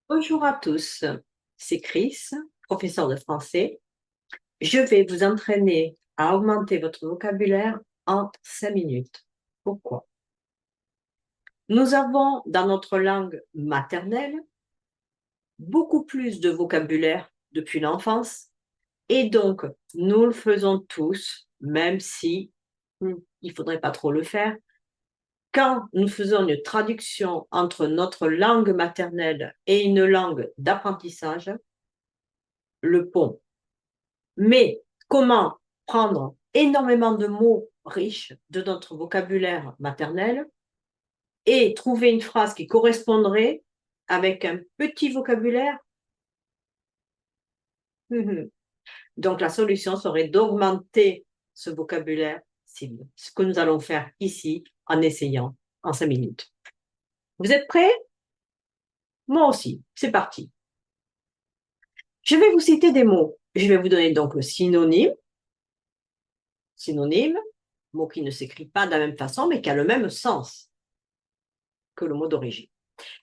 Bonjour à tous, c'est Chris, professeur de français. Je vais vous entraîner à augmenter votre vocabulaire en 5 minutes. Pourquoi? Nous avons dans notre langue maternelle beaucoup plus de vocabulaire depuis l'enfance et donc nous le faisons tous, même si il faudrait pas trop le faire. Quand nous faisons une traduction entre notre langue maternelle et une langue d'apprentissage, le pont. Mais comment prendre énormément de mots riches de notre vocabulaire maternel et trouver une phrase qui correspondrait avec un petit vocabulaire? Donc la solution serait d'augmenter ce vocabulaire cible, ce que nous allons faire ici en essayant en 5 minutes. Vous êtes prêts? Moi aussi, c'est parti. Je vais vous citer des mots. Je vais vous donner donc le synonyme. Synonyme, mot qui ne s'écrit pas de la même façon, mais qui a le même sens que le mot d'origine.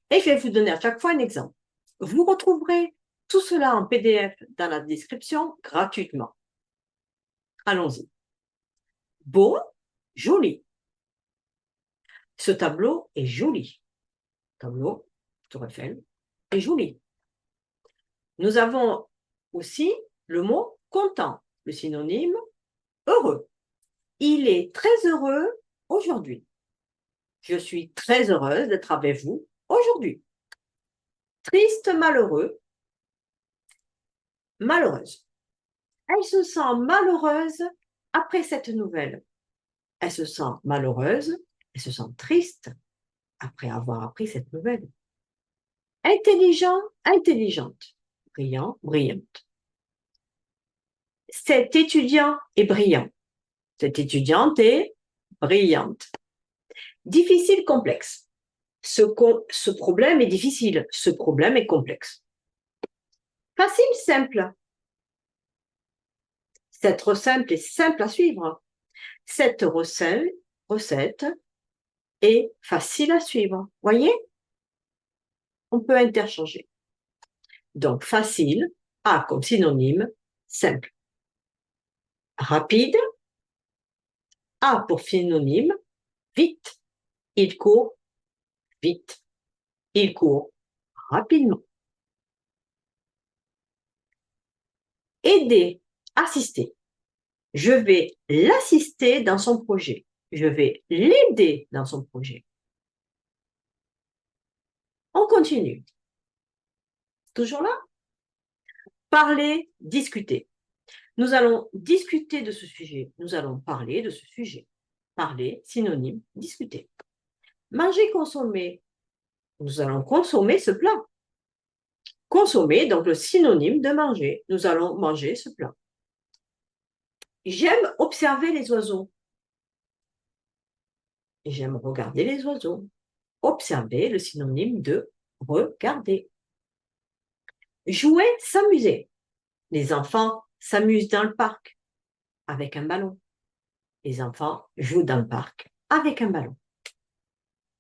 Et je vais vous donner à chaque fois un exemple. Vous retrouverez tout cela en PDF dans la description gratuitement. Allons-y. Beau, joli. Ce tableau est joli. Tableau, Tour Eiffel, est joli. Nous avons aussi le mot content, le synonyme heureux. Il est très heureux aujourd'hui. Je suis très heureuse d'être avec vous aujourd'hui. Triste, malheureux, malheureuse. Elle se sent malheureuse après cette nouvelle. Elle se sent malheureuse, elle se sent triste après avoir appris cette nouvelle. Intelligent, intelligente. Brillant, brillante. Cet étudiant est brillant. Cette étudiante est brillante. Difficile, complexe. Ce problème est difficile. Ce problème est complexe. Facile, simple. Cette recette est simple à suivre. Cette recette est facile à suivre. Voyez? On peut interchanger. Donc, facile, A comme synonyme, simple. Rapide, A pour synonyme, vite. Il court vite. Il court rapidement. Aider, assister. Je vais l'assister dans son projet. Je vais l'aider dans son projet. On continue. Toujours là? Parler, discuter. Nous allons discuter de ce sujet. Nous allons parler de ce sujet. Parler, synonyme, discuter. Manger, consommer. Nous allons consommer ce plat. Consommer, donc le synonyme de manger. Nous allons manger ce plat. J'aime observer les oiseaux. J'aime regarder les oiseaux. Observer, le synonyme de regarder. Jouer, s'amuser. Les enfants s'amusent dans le parc avec un ballon. Les enfants jouent dans le parc avec un ballon.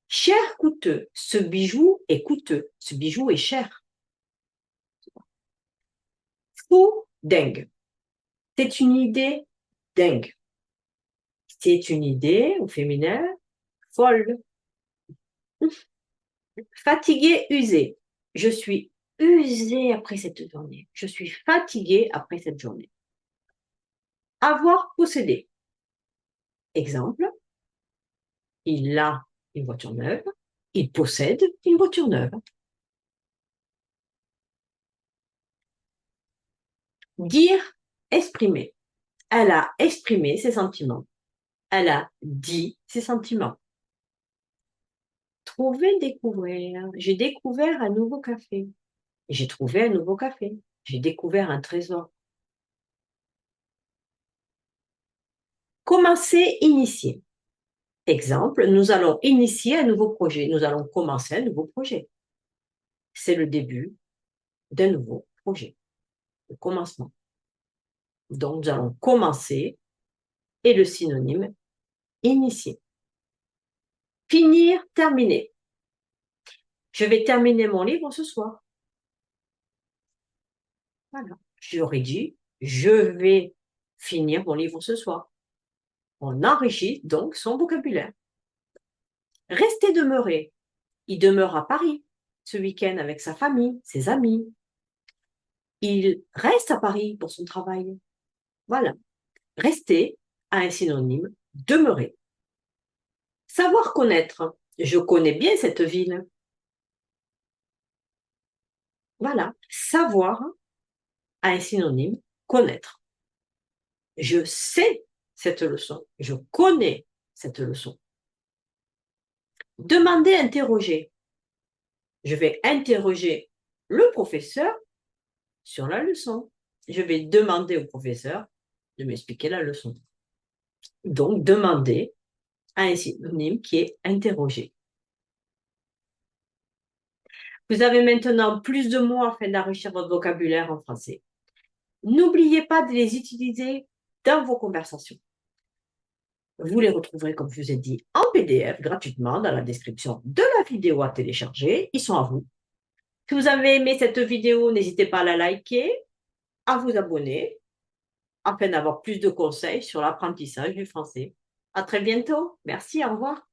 Cher, coûteux. Ce bijou est coûteux. Ce bijou est cher. Fou, dingue. C'est une idée dingue. C'est une idée au féminin folle. Fatigué, usé. Je suis usé après cette journée. Je suis fatigué après cette journée. Avoir possédé. Exemple, il a une voiture neuve. Il possède une voiture neuve. Dire, exprimer. Elle a exprimé ses sentiments. Elle a dit ses sentiments. Trouver, découvrir. J'ai découvert un nouveau café. J'ai trouvé un nouveau café. J'ai découvert un trésor. Commencer, initier. Exemple, nous allons initier un nouveau projet. Nous allons commencer un nouveau projet. C'est le début d'un nouveau projet. Le commencement. Donc, nous allons commencer et le synonyme initier. Finir, terminer. Je vais terminer mon livre ce soir. Voilà. J'aurais dit, je vais finir mon livre ce soir. On enrichit donc son vocabulaire. Rester demeurer. Il demeure à Paris ce week-end avec sa famille, ses amis. Il reste à Paris pour son travail. Voilà. Rester a un synonyme, demeurer. Savoir connaître. Je connais bien cette ville. Voilà. Savoir a un synonyme, connaître. Je sais cette leçon. Je connais cette leçon. Demander, interroger. Je vais interroger le professeur sur la leçon. Je vais demander au professeur de m'expliquer la leçon. Donc, demander a un synonyme qui est interroger. Vous avez maintenant plus de mots afin d'enrichir votre vocabulaire en français. N'oubliez pas de les utiliser dans vos conversations. Vous les retrouverez, comme je vous ai dit, en PDF gratuitement dans la description de la vidéo à télécharger. Ils sont à vous. Si vous avez aimé cette vidéo, n'hésitez pas à la liker, à vous abonner, afin d'avoir plus de conseils sur l'apprentissage du français. À très bientôt. Merci, au revoir.